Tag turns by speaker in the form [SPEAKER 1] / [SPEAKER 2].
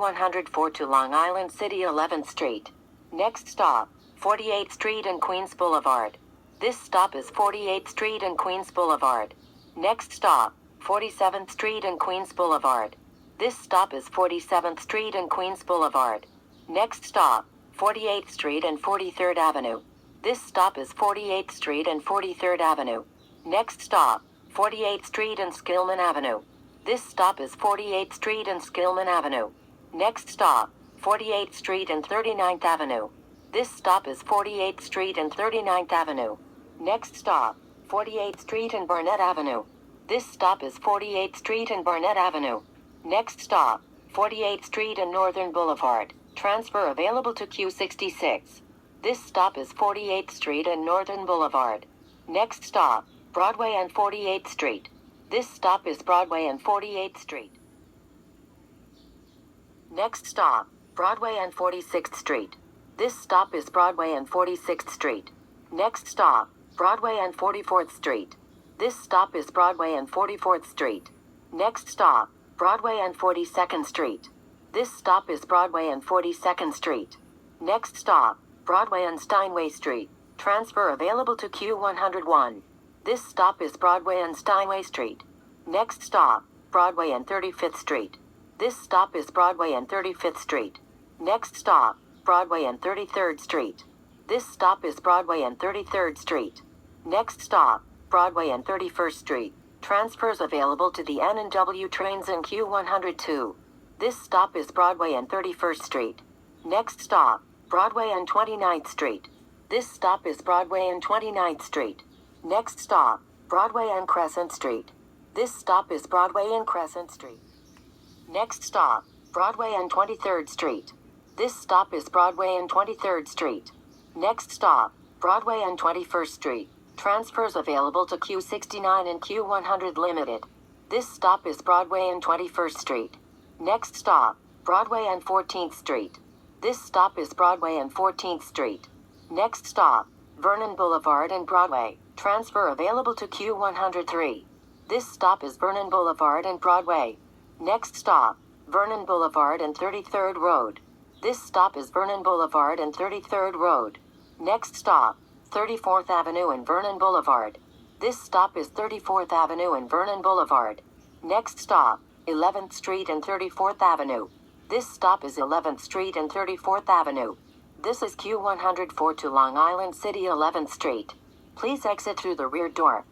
[SPEAKER 1] Q104 to Long Island City 11th Street. Next stop, 48th Street and Queens Boulevard. This stop is 48th Street and Queens Boulevard. Next stop, 47th Street and Queens Boulevard. This stop is 47th Street and Queens Boulevard. Next stop, 48th Street and 43rd Avenue. This stop is 48th Street and 43rd Avenue. Next stop, 48th Street and Skillman Avenue. This stop is 48th Street and Skillman Avenue. Next stop, 48th Street and 39th Avenue. This stop is 48th Street and 39th Avenue. Next stop, 48th Street and Barnett Avenue. This stop is 48th Street and Barnett Avenue. Next stop, 48th Street and Northern Boulevard. Transfer available to Q66. This stop is 48th Street and Northern Boulevard. Next stop, Broadway and 48th Street. This stop is Broadway and 48th Street. Next stop, Broadway and 46th Street. This stop is Broadway and 46th Street. Next stop, Broadway and 44th Street. This stop is Broadway and 44th Street. Next stop, Broadway and 42nd Street. This stop is Broadway and 42nd Street. Next stop, Broadway and Steinway Street. Transfer available to Q101. This stop is Broadway and Steinway Street. Next stop, Broadway and 35th Street. This stop is Broadway and 35th Street. Next stop, Broadway and 33rd Street. This stop is Broadway and 33rd Street. Next stop, Broadway and 31st Street. Transfers available to the N&W trains in Q102. This stop is Broadway and 31st Street. Next stop, Broadway and 29th Street. This stop is Broadway and 29th Street. Next stop, Broadway and Crescent Street. This stop is Broadway and Crescent Street. Next stop, Broadway and 23rd Street. This stop is Broadway and 23rd Street. Next stop, Broadway and 21st Street. Transfers available to Q69 and Q100 Limited. This stop is Broadway and 21st Street. Next stop, Broadway and 14th Street. This stop is Broadway and 14th Street. Next stop, Vernon Boulevard and Broadway. Transfer available to Q103. This stop is Vernon Boulevard and Broadway. Next stop, Vernon Boulevard and 33rd Road. This stop is Vernon Boulevard and 33rd Road. Next stop, 34th Avenue and Vernon Boulevard. This stop is 34th Avenue and Vernon Boulevard. Next stop, 11th Street and 34th Avenue. This stop is 11th Street and 34th Avenue. This is Q104 to Long Island City 11th Street. Please exit through the rear door.